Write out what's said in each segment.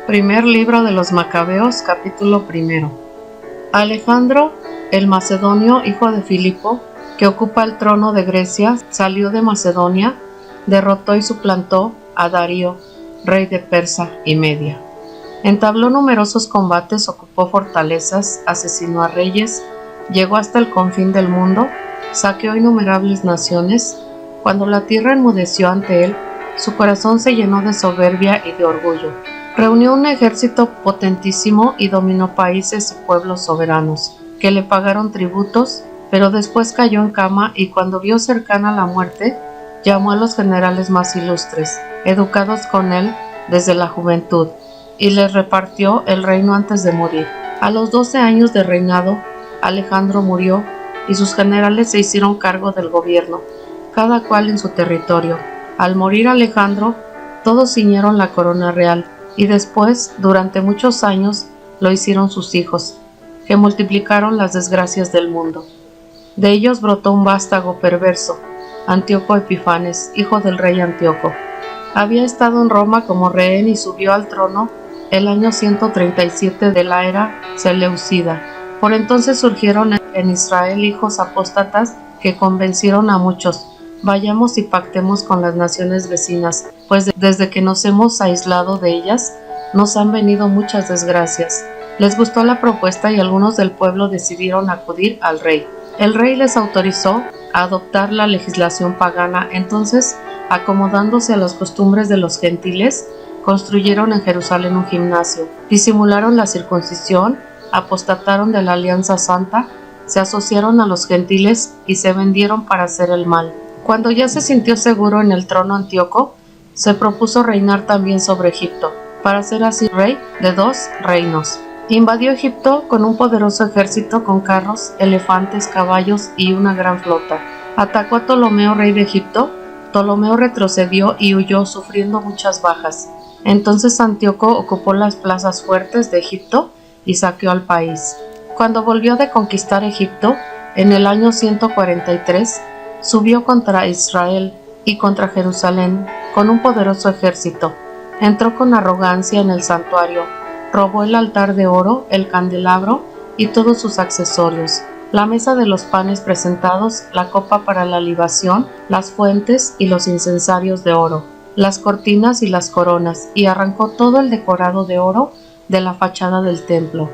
Primer libro de los Macabeos, capítulo 1. Alejandro, el macedonio, hijo de Filipo, que ocupa el trono de Grecia, salió de Macedonia, derrotó y suplantó a Darío, rey de Persa y Media. Entabló numerosos combates, ocupó fortalezas, asesinó a reyes, llegó hasta el confín del mundo, saqueó innumerables naciones. Cuando la tierra enmudeció ante él, su corazón se llenó de soberbia y de orgullo. Reunió un ejército potentísimo y dominó países y pueblos soberanos, que le pagaron tributos, pero después cayó en cama y cuando vio cercana la muerte, llamó a los generales más ilustres, educados con él desde la juventud, y les repartió el reino antes de morir. A los 12 años de reinado, Alejandro murió y sus generales se hicieron cargo del gobierno, cada cual en su territorio. Al morir Alejandro, todos ciñeron la corona real, y después, durante muchos años, lo hicieron sus hijos, que multiplicaron las desgracias del mundo. De ellos brotó un vástago perverso, Antíoco Epifanes, hijo del rey Antíoco. Había estado en Roma como rehén y subió al trono el año 137 de la era seleucida. Por entonces surgieron en Israel hijos apóstatas que convencieron a muchos: vayamos y pactemos con las naciones vecinas, pues desde que nos hemos aislado de ellas, nos han venido muchas desgracias. Les gustó la propuesta y algunos del pueblo decidieron acudir al rey. El rey les autorizó a adoptar la legislación pagana. Entonces, acomodándose a las costumbres de los gentiles, construyeron en Jerusalén un gimnasio, disimularon la circuncisión, apostataron de la alianza santa, se asociaron a los gentiles y se vendieron para hacer el mal. Cuando ya se sintió seguro en el trono Antíoco, se propuso reinar también sobre Egipto, para ser así rey de 2 reinos. Invadió Egipto con un poderoso ejército con carros, elefantes, caballos y una gran flota. Atacó a Ptolomeo, rey de Egipto. Ptolomeo retrocedió y huyó, sufriendo muchas bajas. Entonces Antíoco ocupó las plazas fuertes de Egipto y saqueó al país. Cuando volvió de conquistar Egipto, en el año 143, subió contra Israel y contra Jerusalén con un poderoso ejército. Entró con arrogancia en el santuario, robó el altar de oro, el candelabro y todos sus accesorios, la mesa de los panes presentados, la copa para la libación, las fuentes y los incensarios de oro, las cortinas y las coronas, y arrancó todo el decorado de oro de la fachada del templo.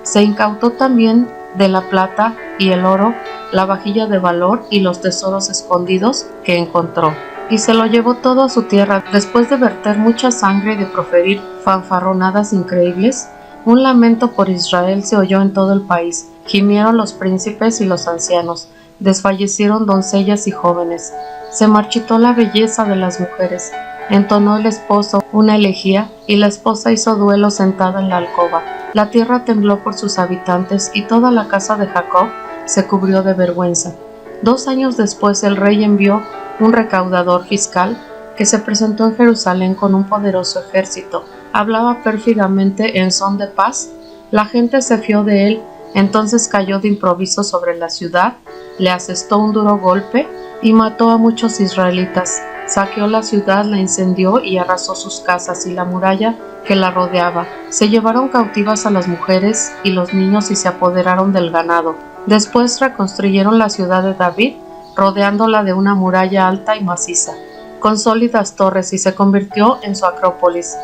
Se incautó también de la plata y el oro, la vajilla de valor y los tesoros escondidos que encontró, y se lo llevó todo a su tierra. Después de verter mucha sangre y de proferir fanfarronadas increíbles, un lamento por Israel se oyó en todo el país. Gimieron los príncipes y los ancianos, desfallecieron doncellas y jóvenes, se marchitó la belleza de las mujeres, entonó el esposo una elegía y la esposa hizo duelo sentada en la alcoba. La tierra tembló por sus habitantes y toda la casa de Jacob se cubrió de vergüenza. 2 años después el rey envió un recaudador fiscal que se presentó en Jerusalén con un poderoso ejército. Hablaba pérfidamente en son de paz. La gente se fió de él. Entonces cayó de improviso sobre la ciudad, le asestó un duro golpe y mató a muchos israelitas. Saqueó la ciudad, la incendió y arrasó sus casas y la muralla que la rodeaba. Se llevaron cautivas a las mujeres y los niños y se apoderaron del ganado. Después reconstruyeron la ciudad de David, rodeándola de una muralla alta y maciza, con sólidas torres, y se convirtió en su acrópolis.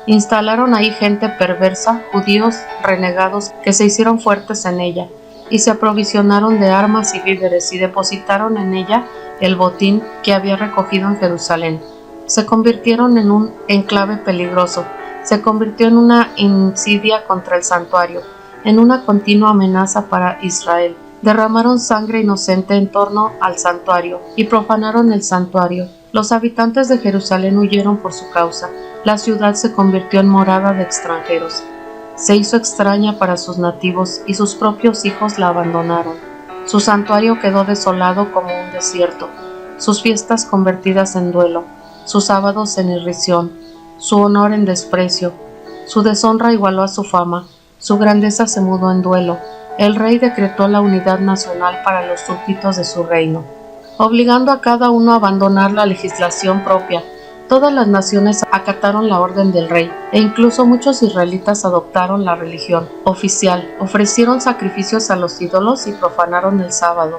Instalaron ahí gente perversa, judíos renegados que se hicieron fuertes en ella, y se aprovisionaron de armas y víveres, y depositaron en ella el botín que había recogido en Jerusalén. Se convirtieron en un enclave peligroso, se convirtió en una insidia contra el santuario, en una continua amenaza para Israel. Derramaron sangre inocente en torno al santuario y profanaron el santuario. Los habitantes de Jerusalén huyeron por su causa. La ciudad se convirtió en morada de extranjeros. Se hizo extraña para sus nativos y sus propios hijos la abandonaron. Su santuario quedó desolado como un desierto, sus fiestas convertidas en duelo, sus sábados en irrisión, su honor en desprecio. Su deshonra igualó a su fama, su grandeza se mudó en duelo. El rey decretó la unidad nacional para los súbditos de su reino, obligando a cada uno a abandonar la legislación propia Todas las naciones acataron la orden del rey, e incluso muchos israelitas adoptaron la religión oficial, ofrecieron sacrificios a los ídolos y profanaron el sábado.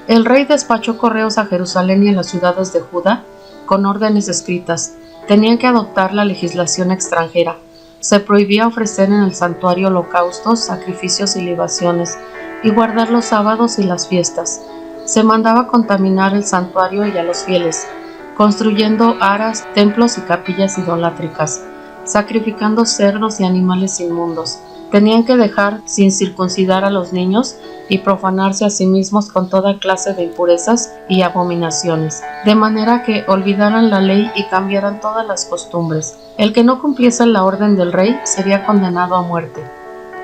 El rey despachó correos a Jerusalén y a las ciudades de Judá con órdenes escritas. Tenían que adoptar la legislación extranjera. Se prohibía ofrecer en el santuario holocaustos, sacrificios y libaciones, y guardar los sábados y las fiestas. Se mandaba contaminar el santuario y a los fieles, construyendo aras, templos y capillas idolátricas, sacrificando cerdos y animales inmundos. Tenían que dejar sin circuncidar a los niños y profanarse a sí mismos con toda clase de impurezas y abominaciones, de manera que olvidaran la ley y cambiaran todas las costumbres. El que no cumpliese la orden del rey sería condenado a muerte.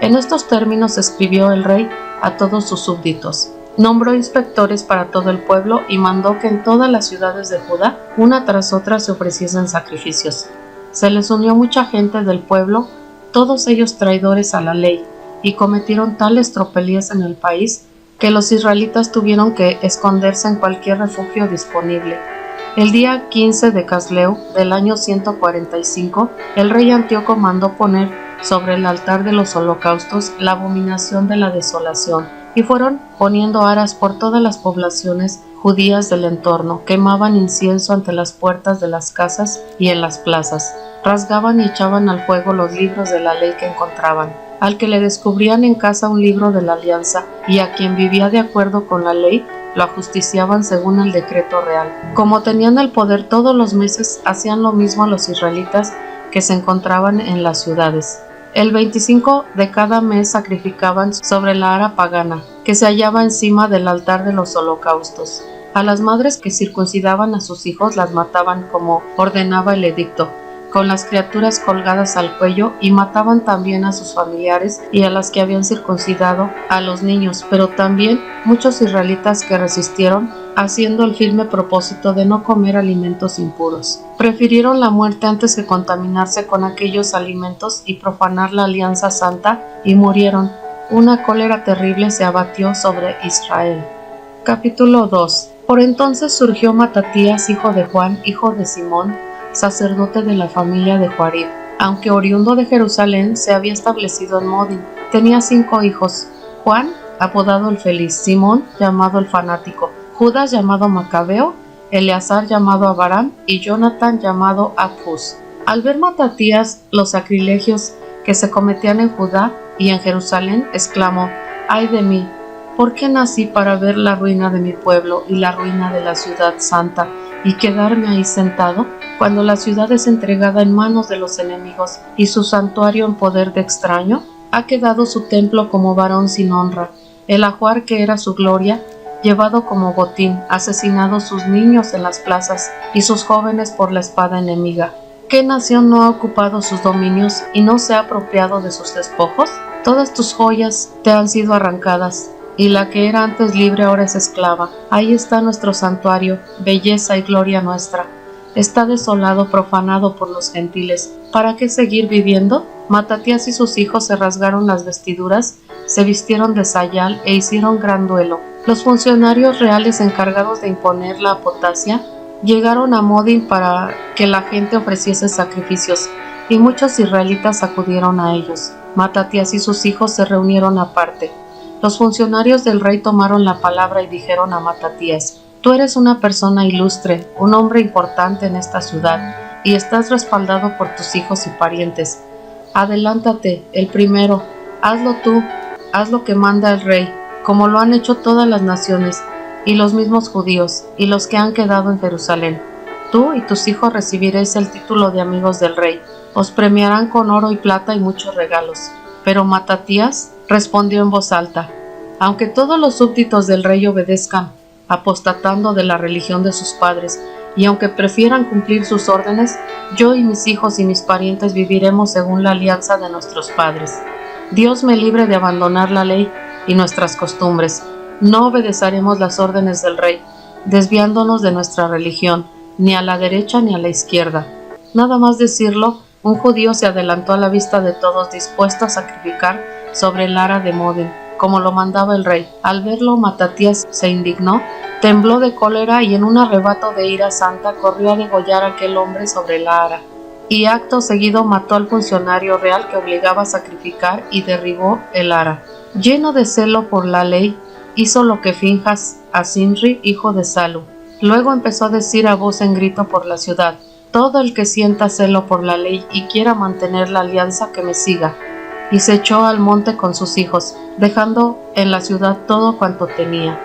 En estos términos escribió el rey a todos sus súbditos. Nombró inspectores para todo el pueblo y mandó que en todas las ciudades de Judá, una tras otra, se ofreciesen sacrificios. Se les unió mucha gente del pueblo, todos ellos traidores a la ley, y cometieron tales tropelías en el país que los israelitas tuvieron que esconderse en cualquier refugio disponible. El día 15 de Casleu del año 145, el rey Antíoco mandó poner sobre el altar de los holocaustos la abominación de la desolación, y fueron poniendo aras por todas las poblaciones judías del entorno, quemaban incienso ante las puertas de las casas y en las plazas, rasgaban y echaban al fuego los libros de la ley que encontraban. Al que le descubrían en casa un libro de la alianza y a quien vivía de acuerdo con la ley, lo ajusticiaban según el decreto real. Como tenían el poder todos los meses, hacían lo mismo a los israelitas que se encontraban en las ciudades. El 25 de cada mes sacrificaban sobre la ara pagana, que se hallaba encima del altar de los holocaustos. A las madres que circuncidaban a sus hijos las mataban como ordenaba el edicto, con las criaturas colgadas al cuello, y mataban también a sus familiares y a las que habían circuncidado a los niños, pero también muchos israelitas que resistieron, haciendo el firme propósito de no comer alimentos impuros. Prefirieron la muerte antes que contaminarse con aquellos alimentos y profanar la alianza santa, y murieron. Una cólera terrible se abatió sobre Israel. Capítulo 2. Por entonces surgió Matatías, hijo de Juan, hijo de Simón, sacerdote de la familia de Joarib. Aunque oriundo de Jerusalén, se había establecido en Modin. Tenía 5 hijos: Juan, apodado el Feliz; Simón, llamado el Fanático; Judas, llamado Macabeo; Eleazar, llamado Abaram; y Jonatán, llamado Abjus. Al ver Matatías los sacrilegios que se cometían en Judá y en Jerusalén, exclamó: ¡ay de mí! ¿Por qué nací para ver la ruina de mi pueblo y la ruina de la ciudad santa, y quedarme ahí sentado, cuando la ciudad es entregada en manos de los enemigos y su santuario en poder de extraño? Ha quedado su templo como varón sin honra, el ajuar que era su gloria, llevado como botín, asesinados sus niños en las plazas y sus jóvenes por la espada enemiga. ¿Qué nación no ha ocupado sus dominios y no se ha apropiado de sus despojos? Todas tus joyas te han sido arrancadas, y la que era antes libre ahora es esclava. Ahí está nuestro santuario, belleza y gloria nuestra. Está desolado, profanado por los gentiles. ¿Para qué seguir viviendo? Matatías y sus hijos se rasgaron las vestiduras, se vistieron de sayal e hicieron gran duelo. Los funcionarios reales encargados de imponer la apostasia llegaron a Modin para que la gente ofreciese sacrificios, y muchos israelitas acudieron a ellos. Matatías y sus hijos se reunieron aparte. Los funcionarios del rey tomaron la palabra y dijeron a Matatías: tú eres una persona ilustre, un hombre importante en esta ciudad, y estás respaldado por tus hijos y parientes. Adelántate, el primero, hazlo tú, haz lo que manda el rey, como lo han hecho todas las naciones, y los mismos judíos, y los que han quedado en Jerusalén. Tú y tus hijos recibiréis el título de amigos del rey, os premiarán con oro y plata y muchos regalos. Pero Matatías respondió en voz alta: aunque todos los súbditos del rey obedezcan, apostatando de la religión de sus padres, y aunque prefieran cumplir sus órdenes, yo y mis hijos y mis parientes viviremos según la alianza de nuestros padres. Dios me libre de abandonar la ley y nuestras costumbres. No obedeceremos las órdenes del rey, desviándonos de nuestra religión, ni a la derecha ni a la izquierda. Nada más decirlo, un judío se adelantó a la vista de todos, dispuesto a sacrificar sobre el ara de Modin, como lo mandaba el rey. Al verlo, Matatías se indignó, tembló de cólera y en un arrebato de ira santa corrió a degollar a aquel hombre sobre la ara. Y acto seguido mató al funcionario real que obligaba a sacrificar y derribó el ara. Lleno de celo por la ley, hizo lo que Finjas a Zimri, hijo de Salu. Luego empezó a decir a voz en grito por la ciudad: todo el que sienta celo por la ley y quiera mantener la alianza, que me siga. Y se echó al monte con sus hijos, dejando en la ciudad todo cuanto tenía.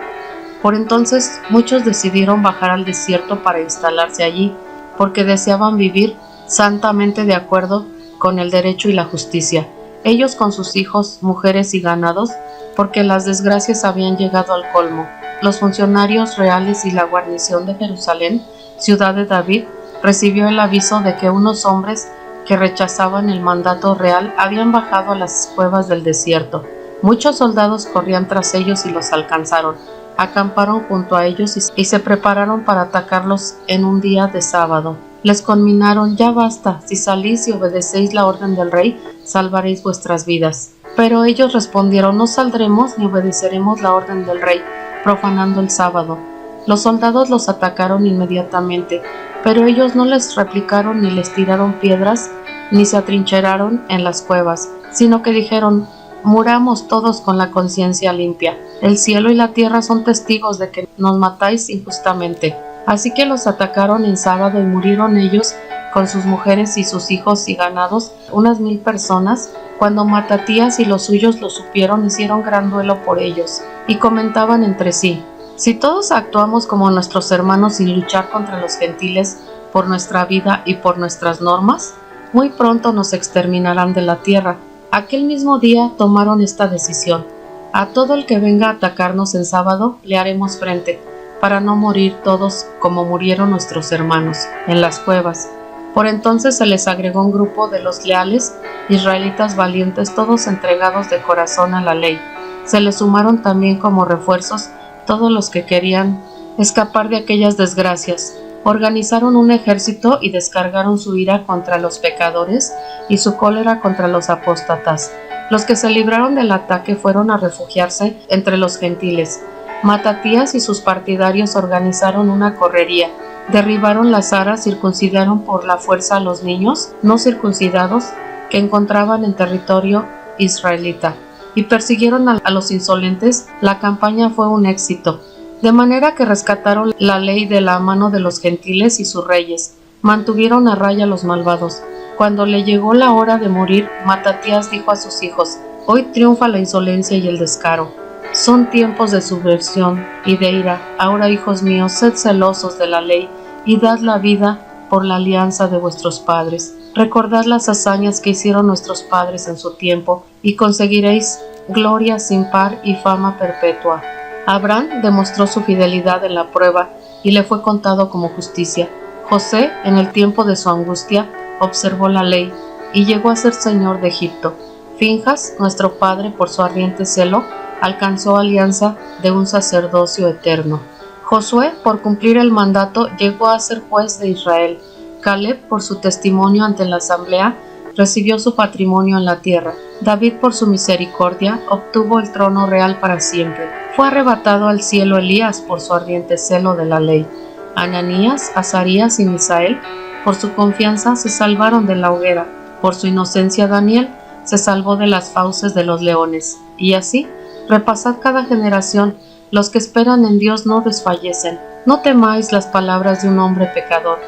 Por entonces muchos decidieron bajar al desierto para instalarse allí, porque deseaban vivir santamente de acuerdo con el derecho y la justicia, ellos con sus hijos, mujeres y ganados, porque las desgracias habían llegado al colmo. Los funcionarios reales y la guarnición de Jerusalén, ciudad de David, recibió el aviso de que unos hombres que rechazaban el mandato real habían bajado a las cuevas del desierto. Muchos soldados corrían tras ellos y los alcanzaron. Acamparon junto a ellos y se prepararon para atacarlos en un día de sábado. Les conminaron: ya basta, si salís y obedecéis la orden del rey, salvaréis vuestras vidas. Pero ellos respondieron: no saldremos ni obedeceremos la orden del rey, profanando el sábado. Los soldados los atacaron inmediatamente, pero ellos no les replicaron ni les tiraron piedras, ni se atrincheraron en las cuevas, sino que dijeron: muramos todos con la conciencia limpia. El cielo y la tierra son testigos de que nos matáis injustamente. Así que los atacaron en sábado y murieron ellos con sus mujeres y sus hijos y ganados, unas 1000 personas. Cuando Matatías y los suyos lo supieron, hicieron gran duelo por ellos y comentaban entre sí: si todos actuamos como nuestros hermanos sin luchar contra los gentiles por nuestra vida y por nuestras normas, muy pronto nos exterminarán de la tierra. Aquel mismo día tomaron esta decisión: a todo el que venga a atacarnos en sábado le haremos frente, para no morir todos como murieron nuestros hermanos en las cuevas. Por entonces se les agregó un grupo de los leales israelitas valientes, todos entregados de corazón a la ley. Se les sumaron también como refuerzos todos los que querían escapar de aquellas desgracias. Organizaron un ejército y descargaron su ira contra los pecadores y su cólera contra los apóstatas. Los que se libraron del ataque fueron a refugiarse entre los gentiles. Matatías y sus partidarios organizaron una correría, derribaron las aras, circuncidaron por la fuerza a los niños no circuncidados que encontraban en territorio israelita y persiguieron a los insolentes. La campaña fue un éxito, de manera que rescataron la ley de la mano de los gentiles y sus reyes, mantuvieron a raya a los malvados. Cuando le llegó la hora de morir, Matatías dijo a sus hijos: hoy triunfa la insolencia y el descaro. Son tiempos de subversión y de ira. Ahora, hijos míos, sed celosos de la ley y dad la vida por la alianza de vuestros padres. Recordad las hazañas que hicieron nuestros padres en su tiempo y conseguiréis gloria sin par y fama perpetua. Abraham demostró su fidelidad en la prueba y le fue contado como justicia. José, en el tiempo de su angustia, observó la ley y llegó a ser señor de Egipto. Finjas, nuestro padre, por su ardiente celo, alcanzó alianza de un sacerdocio eterno. Josué, por cumplir el mandato, llegó a ser juez de Israel. Caleb, por su testimonio ante la asamblea, recibió su patrimonio en la tierra. David, por su misericordia, obtuvo el trono real para siempre. Fue arrebatado al cielo Elías por su ardiente celo de la ley. Ananías, Azarías y Misael, por su confianza, se salvaron de la hoguera. Por su inocencia, Daniel se salvó de las fauces de los leones. Y así, repasad cada generación. Los que esperan en Dios no desfallecen. No temáis las palabras de un hombre pecador,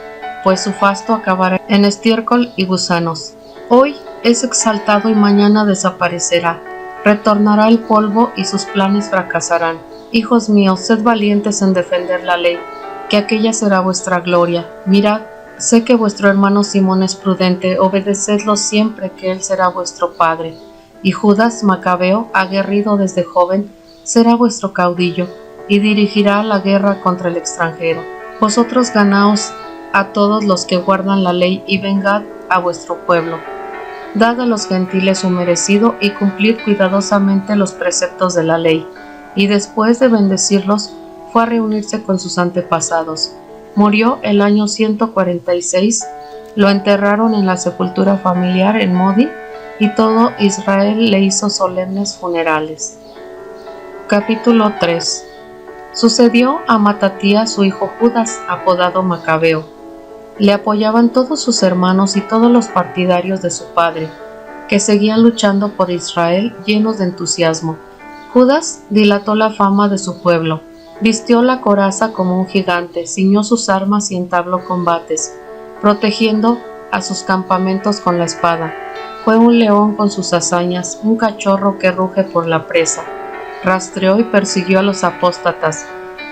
pues su fasto acabará en estiércol y gusanos. Hoy es exaltado y mañana desaparecerá. Retornará el polvo y sus planes fracasarán. Hijos míos, sed valientes en defender la ley, que aquella será vuestra gloria. Mirad, sé que vuestro hermano Simón es prudente, obedecedlo siempre, que él será vuestro padre. Y Judas Macabeo, aguerrido desde joven, será vuestro caudillo, y dirigirá la guerra contra el extranjero. Vosotros ganaos a todos los que guardan la ley, y vengad a vuestro pueblo. Dad a los gentiles su merecido, y cumplid cuidadosamente los preceptos de la ley. Y después de bendecirlos, fue a reunirse con sus antepasados. Murió el año 146, lo enterraron en la sepultura familiar en Modi, y todo Israel le hizo solemnes funerales. Capítulo 3. Sucedió a Matatías su hijo Judas, apodado Macabeo. Le apoyaban todos sus hermanos y todos los partidarios de su padre, que seguían luchando por Israel llenos de entusiasmo. Judas dilató la fama de su pueblo, vistió la coraza como un gigante, ciñó sus armas y entabló combates, protegiendo a sus campamentos con la espada. Fue un león con sus hazañas, un cachorro que ruge por la presa. Rastreó y persiguió a los apóstatas,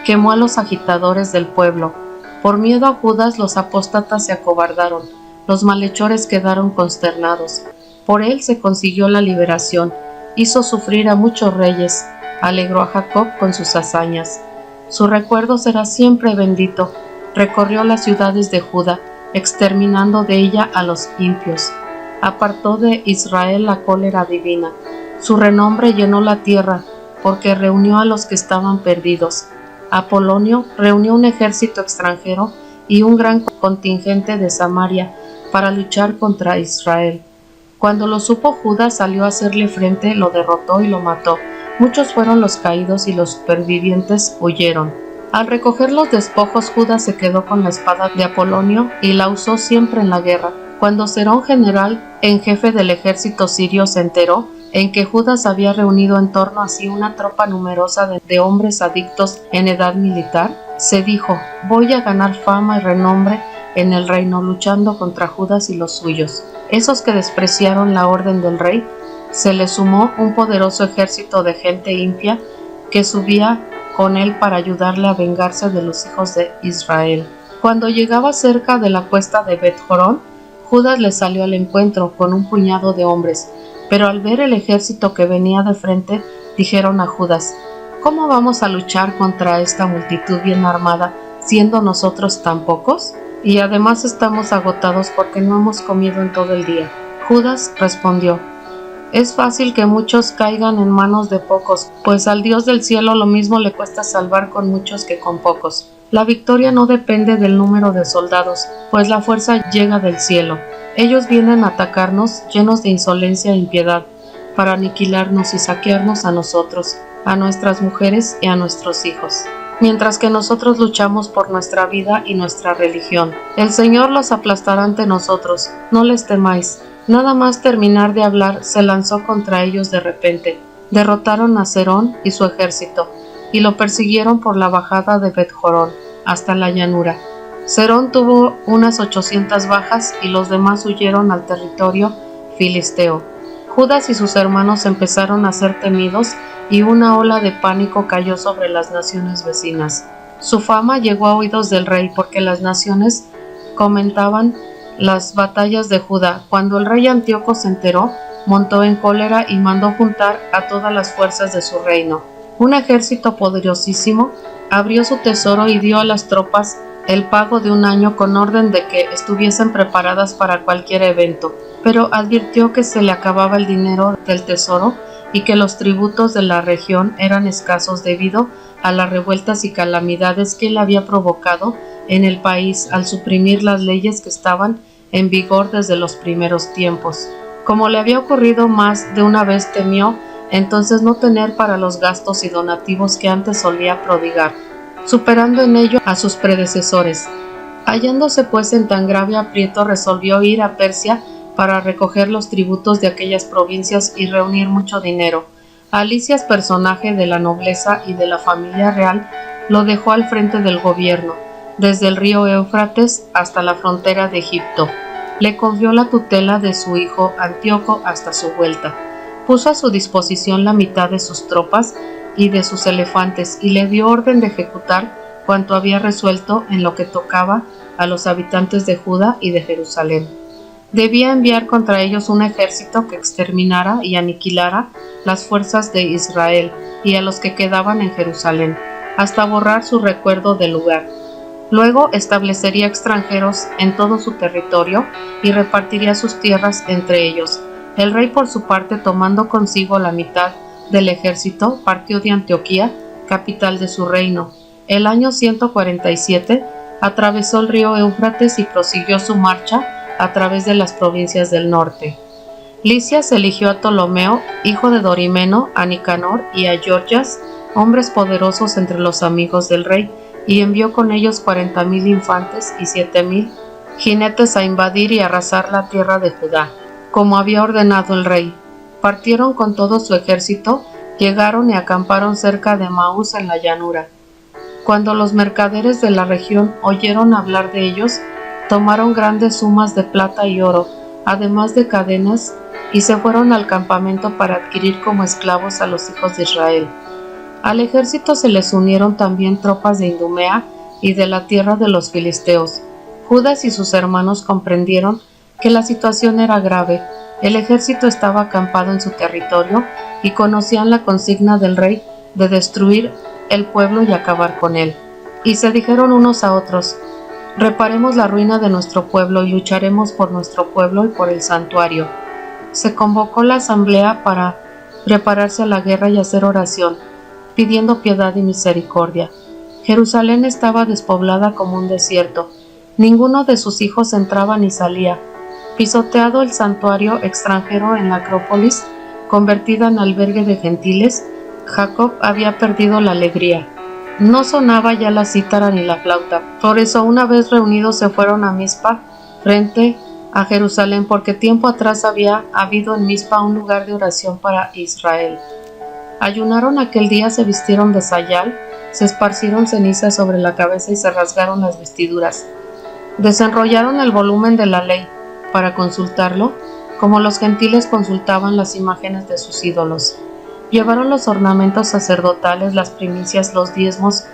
quemó a los agitadores del pueblo. Por miedo a Judas los apóstatas se acobardaron, los malhechores quedaron consternados. Por él se consiguió la liberación, hizo sufrir a muchos reyes, alegró a Jacob con sus hazañas. Su recuerdo será siempre bendito. Recorrió las ciudades de Judá, exterminando de ella a los impios. Apartó de Israel la cólera divina. Su renombre llenó la tierra, porque reunió a los que estaban perdidos. Apolonio reunió un ejército extranjero y un gran contingente de Samaria para luchar contra Israel. Cuando lo supo Judas, salió a hacerle frente, lo derrotó y lo mató. Muchos fueron los caídos y los supervivientes huyeron. Al recoger los despojos, Judas se quedó con la espada de Apolonio y la usó siempre en la guerra. Cuando Serón, general en jefe del ejército sirio, se enteró en que Judas había reunido en torno a sí una tropa numerosa de hombres adictos en edad militar, se dijo: voy a ganar fama y renombre en el reino luchando contra Judas y los suyos. Esos que despreciaron la orden del rey, se les sumó un poderoso ejército de gente impia que subía con él para ayudarle a vengarse de los hijos de Israel. Cuando llegaba cerca de la cuesta de Bet-Jorón, Judas le salió al encuentro con un puñado de hombres, pero al ver el ejército que venía de frente, dijeron a Judas: ¿cómo vamos a luchar contra esta multitud bien armada, siendo nosotros tan pocos? Y además estamos agotados porque no hemos comido en todo el día. Judas respondió: es fácil que muchos caigan en manos de pocos, pues al Dios del cielo lo mismo le cuesta salvar con muchos que con pocos. La victoria no depende del número de soldados, pues la fuerza llega del cielo. Ellos vienen a atacarnos llenos de insolencia e impiedad, para aniquilarnos y saquearnos a nosotros, a nuestras mujeres y a nuestros hijos, mientras que nosotros luchamos por nuestra vida y nuestra religión. El Señor los aplastará ante nosotros, no les temáis. Nada más terminar de hablar, se lanzó contra ellos de repente. Derrotaron a Serón y su ejército, y lo persiguieron por la bajada de Bet-Jorón hasta la llanura. Serón tuvo unas 800 bajas y los demás huyeron al territorio filisteo. Judas y sus hermanos empezaron a ser temidos y una ola de pánico cayó sobre las naciones vecinas. Su fama llegó a oídos del rey porque las naciones comentaban las batallas de Judá. Cuando el rey Antíoco se enteró, montó en cólera y mandó juntar a todas las fuerzas de su reino. Un ejército poderosísimo abrió su tesoro y dio a las tropas el pago de un año con orden de que estuviesen preparadas para cualquier evento, pero advirtió que se le acababa el dinero del tesoro y que los tributos de la región eran escasos debido a las revueltas y calamidades que él había provocado en el país al suprimir las leyes que estaban en vigor desde los primeros tiempos. Como le había ocurrido más de una vez, temió entonces no tener para los gastos y donativos que antes solía prodigar, superando en ello a sus predecesores. Hallándose pues en tan grave aprieto, resolvió ir a Persia para recoger los tributos de aquellas provincias y reunir mucho dinero. Alicias, personaje de la nobleza y de la familia real, lo dejó al frente del gobierno, desde el río Éufrates hasta la frontera de Egipto. Le confió la tutela de su hijo Antíoco hasta su vuelta. Puso a su disposición la mitad de sus tropas y de sus elefantes y le dio orden de ejecutar cuanto había resuelto en lo que tocaba a los habitantes de Judá y de Jerusalén. Debía enviar contra ellos un ejército que exterminara y aniquilara las fuerzas de Israel y a los que quedaban en Jerusalén, hasta borrar su recuerdo del lugar. Luego establecería extranjeros en todo su territorio y repartiría sus tierras entre ellos. El rey, por su parte, tomando consigo la mitad del ejército, partió de Antioquía, capital de su reino. El año 147 atravesó el río Éufrates y prosiguió su marcha a través de las provincias del norte. Lisias eligió a Ptolomeo, hijo de Dorimeno, a Nicanor y a Gorgias, hombres poderosos entre los amigos del rey, y envió con ellos 40,000 infantes y 7,000 jinetes a invadir y arrasar la tierra de Judá, como había ordenado el rey. Partieron con todo su ejército, llegaron y acamparon cerca de Maús en la llanura. Cuando los mercaderes de la región oyeron hablar de ellos, tomaron grandes sumas de plata y oro, además de cadenas, y se fueron al campamento para adquirir como esclavos a los hijos de Israel. Al ejército se les unieron también tropas de Idumea y de la tierra de los filisteos. Judas y sus hermanos comprendieron que la situación era grave. El ejército estaba acampado en su territorio y conocían la consigna del rey de destruir el pueblo y acabar con él. Y se dijeron unos a otros: reparemos la ruina de nuestro pueblo y lucharemos por nuestro pueblo y por el santuario. Se convocó la asamblea para prepararse a la guerra y hacer oración, pidiendo piedad y misericordia. Jerusalén estaba despoblada como un desierto. Ninguno de sus hijos entraba ni salía. Pisoteado el santuario extranjero en la Acrópolis, convertida en albergue de gentiles, Jacob había perdido la alegría. No sonaba ya la cítara ni la flauta. Por eso, una vez reunidos, se fueron a Mizpa, frente a Jerusalén, porque tiempo atrás había habido en Mizpa un lugar de oración para Israel. Ayunaron aquel día, se vistieron de sayal, se esparcieron cenizas sobre la cabeza y se rasgaron las vestiduras. Desenrollaron el volumen de la ley para consultarlo, como los gentiles consultaban las imágenes de sus ídolos. Llevaron los ornamentos sacerdotales, las primicias, los diezmos,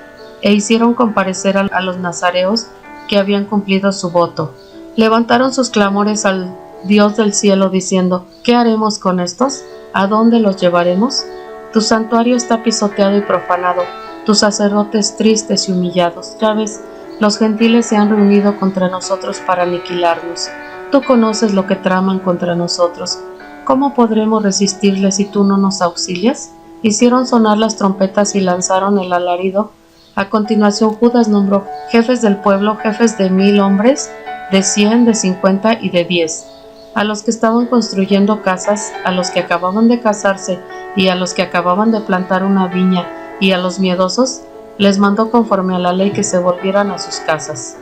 e hicieron comparecer a los nazareos que habían cumplido su voto. Levantaron sus clamores al Dios del cielo, diciendo: ¿qué haremos con estos? ¿A dónde los llevaremos? Tu santuario está pisoteado y profanado, tus sacerdotes tristes y humillados. Ya ves, los gentiles se han reunido contra nosotros para aniquilarnos. Tú conoces lo que traman contra nosotros. ¿Cómo podremos resistirles si tú no nos auxilias? Hicieron sonar las trompetas y lanzaron el alarido. A continuación, Judas nombró jefes del pueblo, jefes de 1,000 hombres, de 100, de 50 y de 10. A los que estaban construyendo casas, a los que acababan de casarse y a los que acababan de plantar una viña, y a los miedosos, les mandó conforme a la ley que se volvieran a sus casas.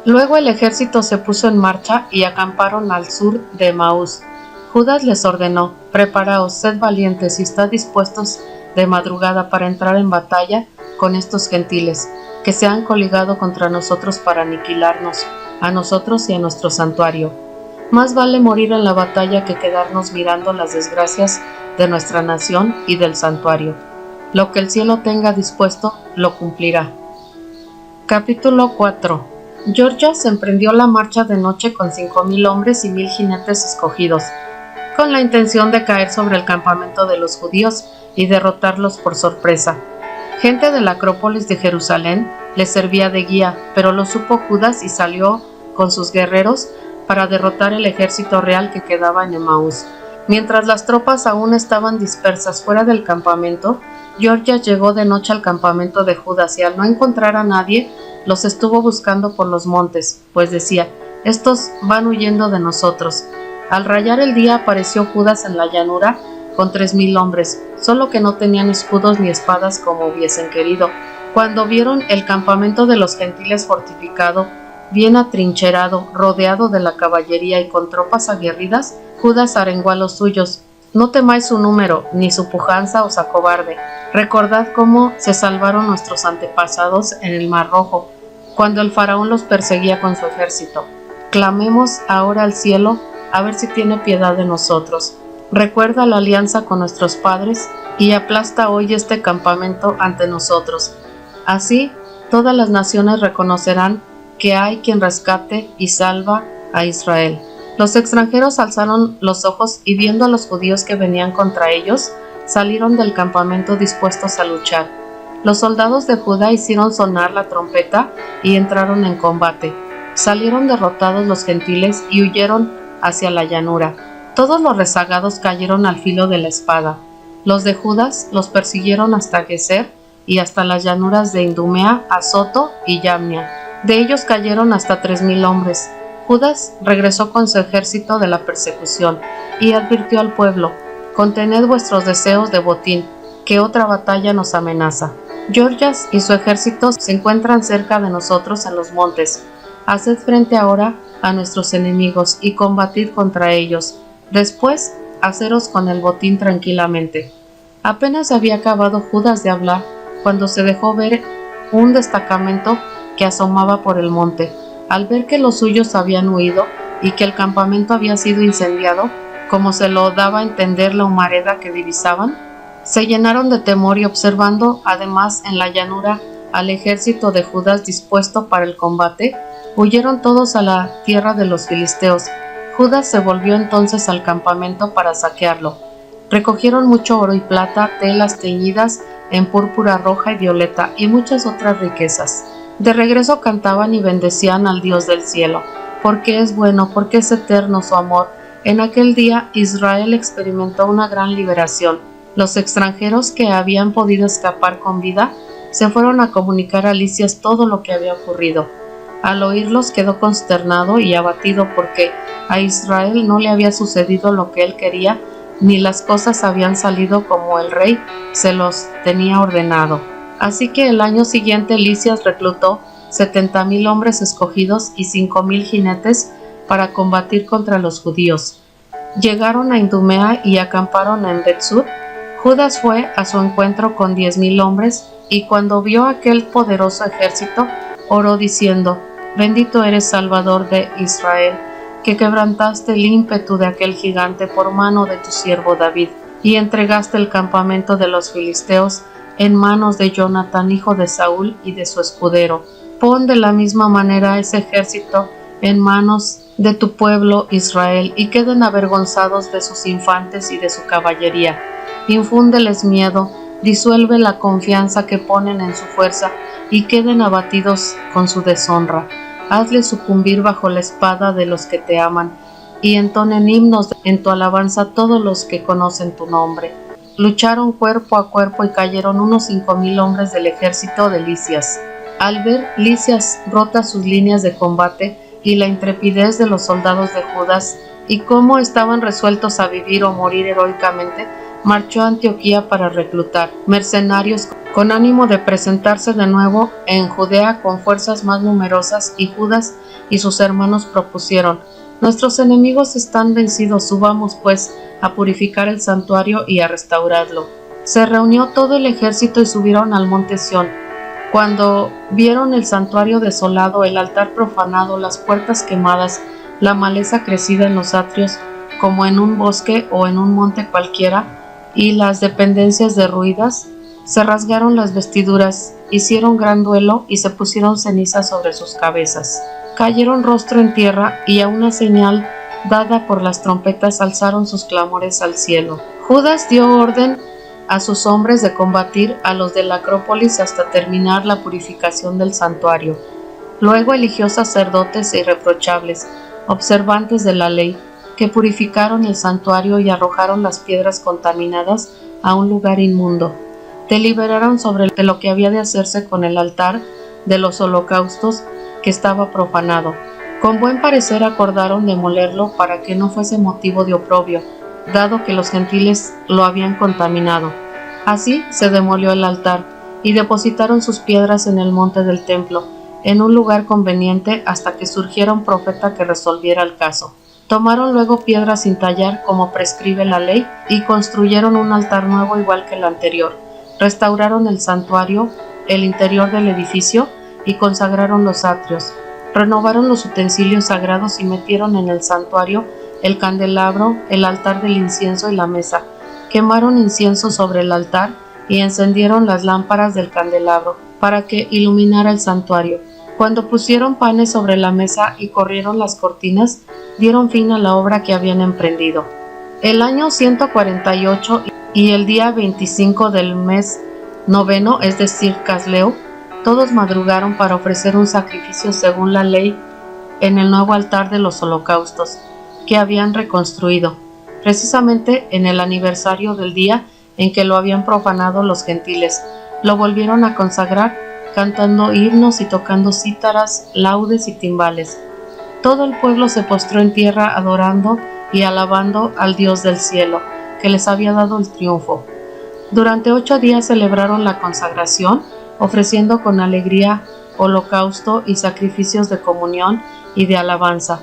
Luego el ejército se puso en marcha y acamparon al sur de Maús. Judas les ordenó: preparaos, sed valientes y estad dispuestos de madrugada para entrar en batalla con estos gentiles, que se han coligado contra nosotros para aniquilarnos, a nosotros y a nuestro santuario. Más vale morir en la batalla que quedarnos mirando las desgracias de nuestra nación y del santuario. Lo que el cielo tenga dispuesto, lo cumplirá. Capítulo 4. Gorgias emprendió la marcha de noche con 5,000 hombres y 1,000 jinetes escogidos, con la intención de caer sobre el campamento de los judíos y derrotarlos por sorpresa. Gente de la Acrópolis de Jerusalén les servía de guía, pero lo supo Judas y salió con sus guerreros para derrotar el ejército real que quedaba en Emaús. Mientras las tropas aún estaban dispersas fuera del campamento, Gorgias llegó de noche al campamento de Judas y al no encontrar a nadie, los estuvo buscando por los montes, pues decía: estos van huyendo de nosotros. Al rayar el día apareció Judas en la llanura con 3,000 hombres, solo que no tenían escudos ni espadas como hubiesen querido. Cuando vieron el campamento de los gentiles fortificado, bien atrincherado, rodeado de la caballería y con tropas aguerridas, Judas arengó a los suyos: no temáis su número, ni su pujanza os acobarde. Recordad cómo se salvaron nuestros antepasados en el Mar Rojo, cuando el faraón los perseguía con su ejército. Clamemos ahora al cielo a ver si tiene piedad de nosotros. Recuerda la alianza con nuestros padres y aplasta hoy este campamento ante nosotros. Así, todas las naciones reconocerán que hay quien rescate y salva a Israel. Los extranjeros alzaron los ojos y, viendo a los judíos que venían contra ellos, salieron del campamento dispuestos a luchar. Los soldados de Judá hicieron sonar la trompeta y entraron en combate. Salieron derrotados los gentiles y huyeron hacia la llanura. Todos los rezagados cayeron al filo de la espada. Los de Judas los persiguieron hasta Geser y hasta las llanuras de Idumea, Azoto y Yamnia. De ellos cayeron hasta 3,000 hombres. Judas regresó con su ejército de la persecución y advirtió al pueblo: contened vuestros deseos de botín, que otra batalla nos amenaza. Gorgias y su ejército se encuentran cerca de nosotros en los montes. Haced frente ahora a nuestros enemigos y combatid contra ellos. Después, haceros con el botín tranquilamente. Apenas había acabado Judas de hablar cuando se dejó ver un destacamento que asomaba por el monte. Al ver que los suyos habían huido y que el campamento había sido incendiado, como se lo daba a entender la humareda que divisaban, se llenaron de temor y observando además en la llanura al ejército de Judas dispuesto para el combate, huyeron todos a la tierra de los filisteos. Judas se volvió entonces al campamento para saquearlo. Recogieron mucho oro y plata, telas teñidas en púrpura roja y violeta y muchas otras riquezas. De regreso cantaban y bendecían al Dios del cielo, porque es bueno, porque es eterno su amor. En aquel día Israel experimentó una gran liberación. Los extranjeros que habían podido escapar con vida se fueron a comunicar a Lisias todo lo que había ocurrido. Al oírlos quedó consternado y abatido porque a Israel no le había sucedido lo que él quería, ni las cosas habían salido como el rey se los tenía ordenado. Así que el año siguiente Lisias reclutó 70,000 hombres escogidos y 5,000 jinetes para combatir contra los judíos. Llegaron a Idumea y acamparon en Betsur. Judas fue a su encuentro con 10,000 hombres, y cuando vio aquel poderoso ejército, oró diciendo: Bendito eres, Salvador de Israel, que quebrantaste el ímpetu de aquel gigante por mano de tu siervo David, y entregaste el campamento de los filisteos en manos de Jonatán, hijo de Saúl, y de su escudero. Pon de la misma manera ese ejército en manos de tu pueblo Israel, y queden avergonzados de sus infantes y de su caballería. Infúndeles miedo, disuelve la confianza que ponen en su fuerza, y queden abatidos con su deshonra. Hazles sucumbir bajo la espada de los que te aman, y entonen himnos en tu alabanza todos los que conocen tu nombre. Lucharon cuerpo a cuerpo y cayeron unos 5,000 hombres del ejército de Lisias. Al ver Lisias rotas sus líneas de combate y la intrepidez de los soldados de Judas, y cómo estaban resueltos a vivir o morir heroicamente, marchó a Antioquía para reclutar mercenarios con ánimo de presentarse de nuevo en Judea con fuerzas más numerosas, y Judas y sus hermanos propusieron: Nuestros enemigos están vencidos, subamos pues a purificar el santuario y a restaurarlo. Se reunió todo el ejército y subieron al monte Sión. Cuando vieron el santuario desolado, el altar profanado, las puertas quemadas, la maleza crecida en los atrios como en un bosque o en un monte cualquiera, y las dependencias derruidas, se rasgaron las vestiduras, hicieron gran duelo y se pusieron cenizas sobre sus cabezas. Cayeron rostro en tierra, y a una señal dada por las trompetas alzaron sus clamores al cielo. Judas dio orden a sus hombres de combatir a los de la Acrópolis hasta terminar la purificación del santuario. Luego eligió sacerdotes irreprochables, observantes de la ley, que purificaron el santuario y arrojaron las piedras contaminadas a un lugar inmundo. Deliberaron sobre lo que había de hacerse con el altar de los holocaustos que estaba profanado. Con buen parecer acordaron demolerlo para que no fuese motivo de oprobio, dado que los gentiles lo habían contaminado. Así se demolió el altar, y depositaron sus piedras en el monte del templo, en un lugar conveniente, hasta que surgiera un profeta que resolviera el caso. Tomaron luego piedras sin tallar, como prescribe la ley, y construyeron un altar nuevo igual que el anterior. Restauraron el santuario, el interior del edificio, y consagraron los atrios. Renovaron los utensilios sagrados y metieron en el santuario el candelabro, el altar del incienso y la mesa. Quemaron incienso sobre el altar y encendieron las lámparas del candelabro para que iluminara el santuario. Cuando pusieron panes sobre la mesa y corrieron las cortinas, dieron fin a la obra que habían emprendido. El año 148 y el día 25 del mes noveno, es decir, Casleo, todos madrugaron para ofrecer un sacrificio según la ley en el nuevo altar de los holocaustos que habían reconstruido, precisamente en el aniversario del día en que lo habían profanado los gentiles. Lo volvieron a consagrar, cantando himnos y tocando cítaras, laudes y timbales. Todo el pueblo se postró en tierra adorando y alabando al Dios del cielo, que les había dado el triunfo. Durante 8 días celebraron la consagración, ofreciendo con alegría holocausto y sacrificios de comunión y de alabanza.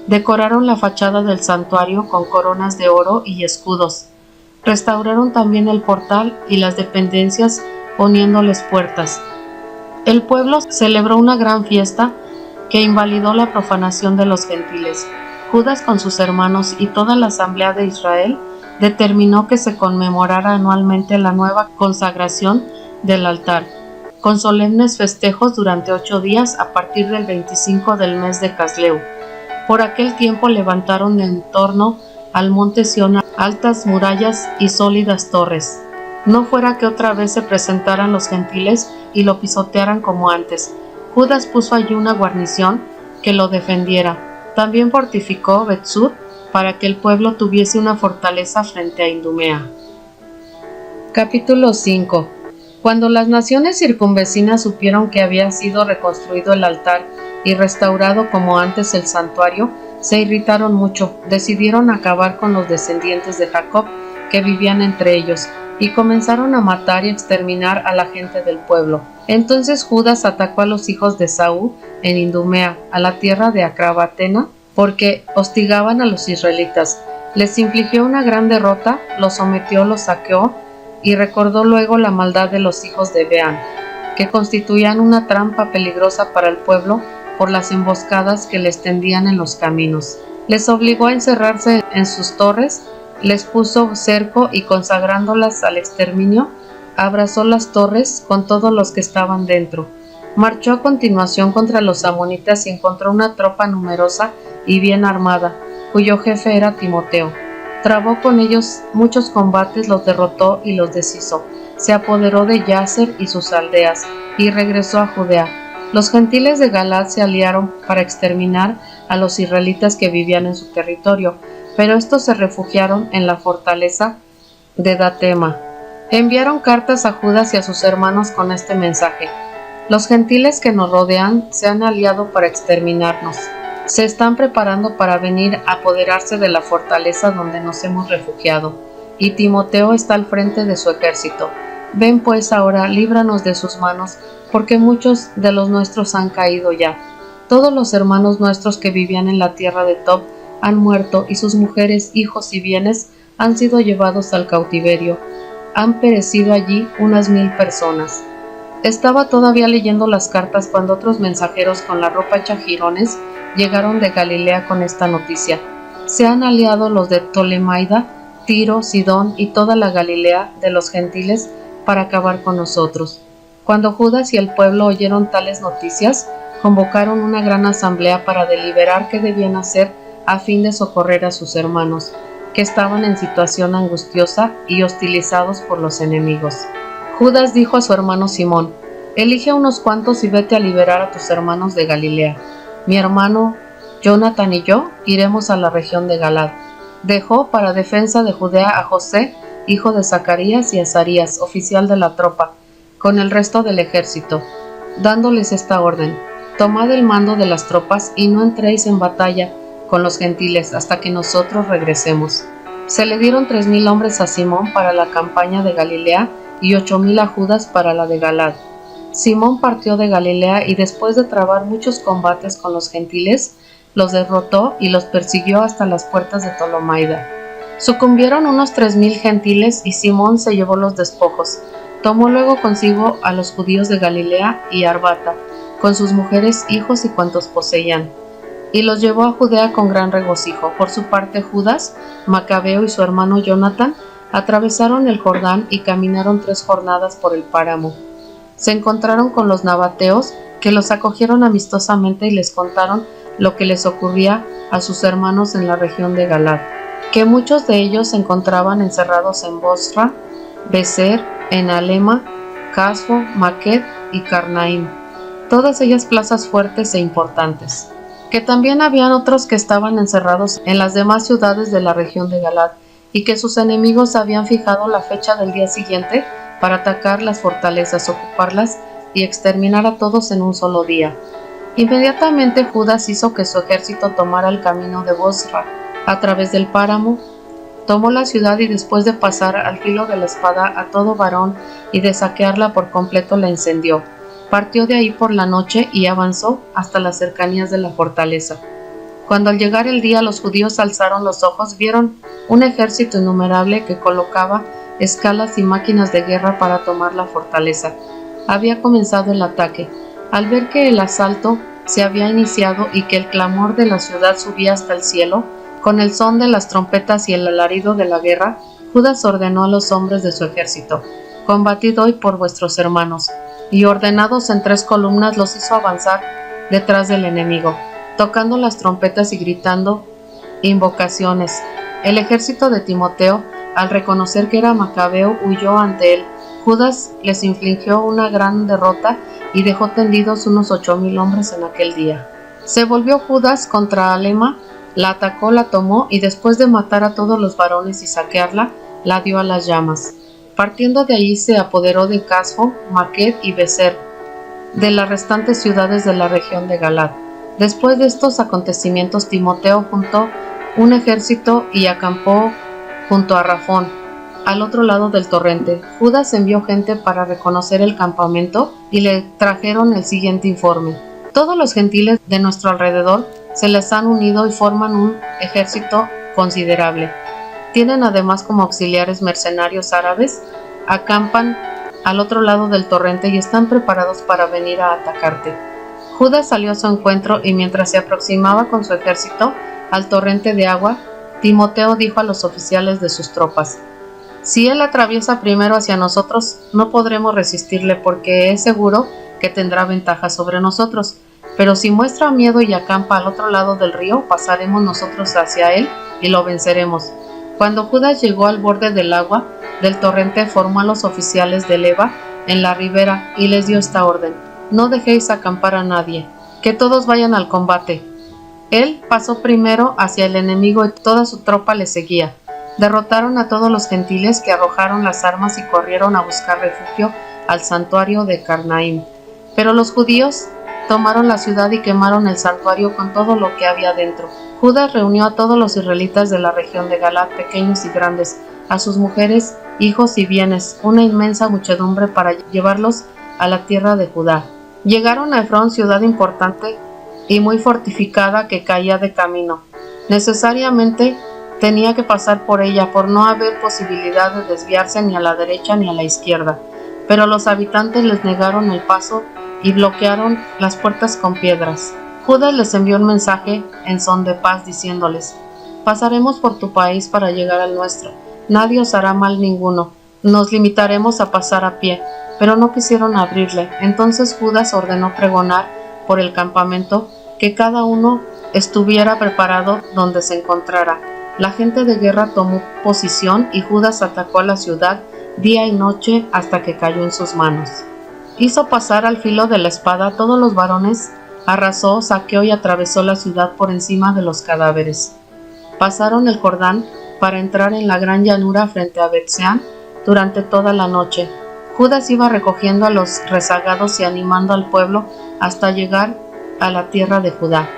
Decoraron la fachada del santuario con coronas de oro y escudos. Restauraron también el portal y las dependencias poniéndoles puertas. El pueblo celebró una gran fiesta que invalidó la profanación de los gentiles. Judas con sus hermanos y toda la asamblea de Israel determinó que se conmemorara anualmente la nueva consagración del altar, con solemnes festejos durante 8 días a partir del 25 del mes de Casleu. Por aquel tiempo levantaron en torno al monte Sión altas murallas y sólidas torres. No fuera que otra vez se presentaran los gentiles y lo pisotearan como antes. Judas puso allí una guarnición que lo defendiera. También fortificó Bet-Sur para que el pueblo tuviese una fortaleza frente a Idumea. Capítulo 5. Cuando las naciones circunvecinas supieron que había sido reconstruido el altar y restaurado como antes el santuario, se irritaron mucho, decidieron acabar con los descendientes de Jacob que vivían entre ellos, y comenzaron a matar y exterminar a la gente del pueblo. Entonces Judas atacó a los hijos de Esaú en Idumea, a la tierra de Acrabatena, porque hostigaban a los israelitas. Les infligió una gran derrota, los sometió, los saqueó, y recordó luego la maldad de los hijos de Beán, que constituían una trampa peligrosa para el pueblo por las emboscadas que les tendían en los caminos. Les obligó a encerrarse en sus torres, les puso cerco y consagrándolas al exterminio, abrazó las torres con todos los que estaban dentro. Marchó a continuación contra los amonitas y encontró una tropa numerosa y bien armada, cuyo jefe era Timoteo. Trabó con ellos muchos combates, los derrotó y los deshizo. Se apoderó de Yaser y sus aldeas, y regresó a Judea. Los gentiles de Galaad se aliaron para exterminar a los israelitas que vivían en su territorio, pero estos se refugiaron en la fortaleza de Datema. Enviaron cartas a Judas y a sus hermanos con este mensaje: los gentiles que nos rodean se han aliado para exterminarnos. Se están preparando para venir a apoderarse de la fortaleza donde nos hemos refugiado, y Timoteo está al frente de su ejército. Ven pues ahora, líbranos de sus manos, porque muchos de los nuestros han caído ya. Todos los hermanos nuestros que vivían en la tierra de Tob han muerto, y sus mujeres, hijos y bienes han sido llevados al cautiverio. Han perecido allí unas 1000 personas. Estaba todavía leyendo las cartas cuando otros mensajeros con la ropa hecha jirones llegaron de Galilea con esta noticia: se han aliado los de Ptolemaida, Tiro, Sidón y toda la Galilea de los gentiles para acabar con nosotros. Cuando Judas y el pueblo oyeron tales noticias, convocaron una gran asamblea para deliberar qué debían hacer a fin de socorrer a sus hermanos, que estaban en situación angustiosa y hostilizados por los enemigos. Judas dijo a su hermano Simón: elige a unos cuantos y vete a liberar a tus hermanos de Galilea. Mi hermano Jonathan y yo iremos a la región de Galaad. Dejó para defensa de Judea a José, hijo de Zacarías, y a Azarías, oficial de la tropa, con el resto del ejército, dándoles esta orden: tomad el mando de las tropas y no entréis en batalla con los gentiles hasta que nosotros regresemos. Se le dieron 3000 hombres a Simón para la campaña de Galilea y 8000 a Judas para la de Galaad. Simón partió de Galilea y después de trabar muchos combates con los gentiles, los derrotó y los persiguió hasta las puertas de Ptolemaida. Sucumbieron unos 3000 gentiles y Simón se llevó los despojos. Tomó luego consigo a los judíos de Galilea y Arbata, con sus mujeres, hijos y cuantos poseían, y los llevó a Judea con gran regocijo. Por su parte, Judas, Macabeo y su hermano Jonathan atravesaron el Jordán y caminaron 3 jornadas por el páramo. Se encontraron con los nabateos, que los acogieron amistosamente y les contaron lo que les ocurría a sus hermanos en la región de Galaad, que muchos de ellos se encontraban encerrados en Bosra, Beser, en Alema, Casfo, Maqued y Carnaim, todas ellas plazas fuertes e importantes. Que también habían otros que estaban encerrados en las demás ciudades de la región de Galaad, y que sus enemigos habían fijado la fecha del día siguiente para atacar las fortalezas, ocuparlas y exterminar a todos en un solo día. Inmediatamente Judas hizo que su ejército tomara el camino de Bosra a través del páramo Tomó la ciudad y después de pasar al filo de la espada a todo varón y de saquearla por completo la incendió. Partió de ahí por la noche y avanzó hasta las cercanías de la fortaleza. Cuando al llegar el día los judíos alzaron los ojos, vieron un ejército innumerable que colocaba escalas y máquinas de guerra para tomar la fortaleza. Había comenzado el ataque. Al ver que el asalto se había iniciado y que el clamor de la ciudad subía hasta el cielo, con el son de las trompetas y el alarido de la guerra, Judas ordenó a los hombres de su ejército: «Combatid hoy por vuestros hermanos», y ordenados en 3 columnas los hizo avanzar detrás del enemigo, tocando las trompetas y gritando invocaciones. El ejército de Timoteo, al reconocer que era macabeo, huyó ante él. Judas les infligió una gran derrota y dejó tendidos unos 8,000 hombres en aquel día. Se volvió Judas contra Alema, la atacó, la tomó y después de matar a todos los varones y saquearla, la dio a las llamas. Partiendo de allí se apoderó de Casfo, Maqued y Becer, de las restantes ciudades de la región de Galad. Después de estos acontecimientos, Timoteo juntó un ejército y acampó junto a Rafón, al otro lado del torrente. Judas envió gente para reconocer el campamento y le trajeron el siguiente informe: «Todos los gentiles de nuestro alrededor se les han unido y forman un ejército considerable. Tienen además como auxiliares mercenarios árabes, acampan al otro lado del torrente y están preparados para venir a atacarte». Judas salió a su encuentro y mientras se aproximaba con su ejército al torrente de agua, Timoteo dijo a los oficiales de sus tropas: «Si él atraviesa primero hacia nosotros, no podremos resistirle porque es seguro que tendrá ventaja sobre nosotros. Pero si muestra miedo y acampa al otro lado del río, pasaremos nosotros hacia él y lo venceremos». Cuando Judas llegó al borde del agua del torrente, formó a los oficiales de leva en la ribera y les dio esta orden: «No dejéis acampar a nadie, que todos vayan al combate». Él pasó primero hacia el enemigo y toda su tropa le seguía. Derrotaron a todos los gentiles, que arrojaron las armas y corrieron a buscar refugio al santuario de Carnaim. Pero los judíos tomaron la ciudad y quemaron el santuario con todo lo que había dentro. Judas reunió a todos los israelitas de la región de Galad, pequeños y grandes, a sus mujeres, hijos y bienes, una inmensa muchedumbre, para llevarlos a la tierra de Judá. Llegaron a Efrón, ciudad importante y muy fortificada que caía de camino. Necesariamente tenía que pasar por ella, por no haber posibilidad de desviarse ni a la derecha ni a la izquierda. Pero los habitantes les negaron el paso y bloquearon las puertas con piedras. Judas les envió un mensaje en son de paz diciéndoles: «Pasaremos por tu país para llegar al nuestro. Nadie os hará mal ninguno. Nos limitaremos a pasar a pie». Pero no quisieron abrirle. Entonces Judas ordenó pregonar por el campamento que cada uno estuviera preparado donde se encontrara. La gente de guerra tomó posición y Judas atacó a la ciudad día y noche hasta que cayó en sus manos. Hizo pasar al filo de la espada a todos los varones, arrasó, saqueó y atravesó la ciudad por encima de los cadáveres. Pasaron el Jordán para entrar en la gran llanura frente a Bet-Sean durante toda la noche. Judas iba recogiendo a los rezagados y animando al pueblo hasta llegar a la tierra de Judá.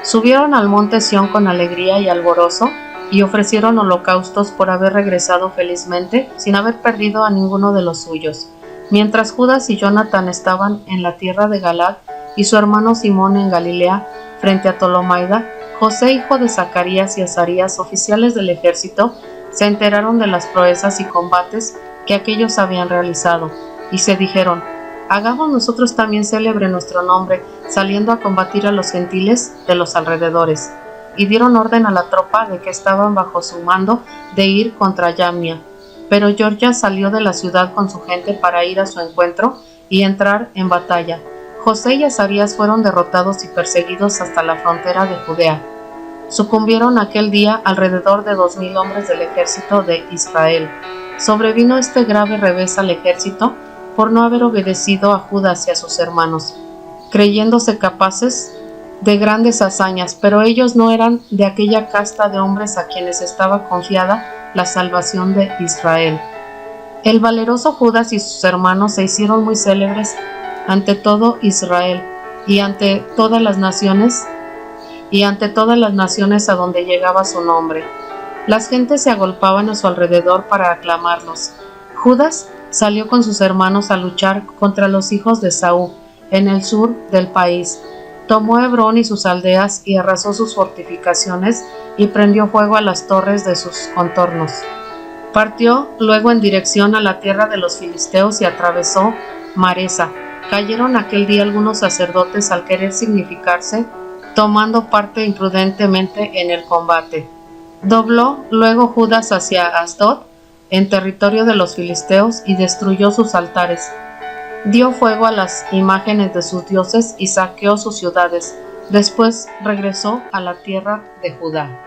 Subieron al monte Sión con alegría y alborozo y ofrecieron holocaustos por haber regresado felizmente sin haber perdido a ninguno de los suyos. Mientras Judas y Jonatán estaban en la tierra de Galad y su hermano Simón en Galilea frente a Tolomaida, José, hijo de Zacarías, y Azarías, oficiales del ejército, se enteraron de las proezas y combates que aquellos habían realizado, y se dijeron: «Hagamos nosotros también célebre nuestro nombre, saliendo a combatir a los gentiles de los alrededores». Y dieron orden a la tropa de que estaban bajo su mando de ir contra Yamnia. Pero Georgia salió de la ciudad con su gente para ir a su encuentro y entrar en batalla. José y Azarías fueron derrotados y perseguidos hasta la frontera de Judea. Sucumbieron aquel día alrededor de 2,000 hombres del ejército de Israel. Sobrevino este grave revés al ejército por no haber obedecido a Judas y a sus hermanos, creyéndose capaces de grandes hazañas, pero ellos no eran de aquella casta de hombres a quienes estaba confiada la salvación de Israel. El valeroso Judas y sus hermanos se hicieron muy célebres ante todo Israel y ante todas las naciones a donde llegaba su nombre. Las gentes se agolpaban a su alrededor para aclamarlos. Judas salió con sus hermanos a luchar contra los hijos de Esaú en el sur del país. Tomó Hebrón y sus aldeas y arrasó sus fortificaciones y prendió fuego a las torres de sus contornos. Partió luego en dirección a la tierra de los filisteos y atravesó Maresa. Cayeron aquel día algunos sacerdotes al querer significarse, tomando parte imprudentemente en el combate. Dobló luego Judas hacia Asdod, en territorio de los filisteos, y destruyó sus altares. Dio fuego a las imágenes de sus dioses y saqueó sus ciudades. Después regresó a la tierra de Judá.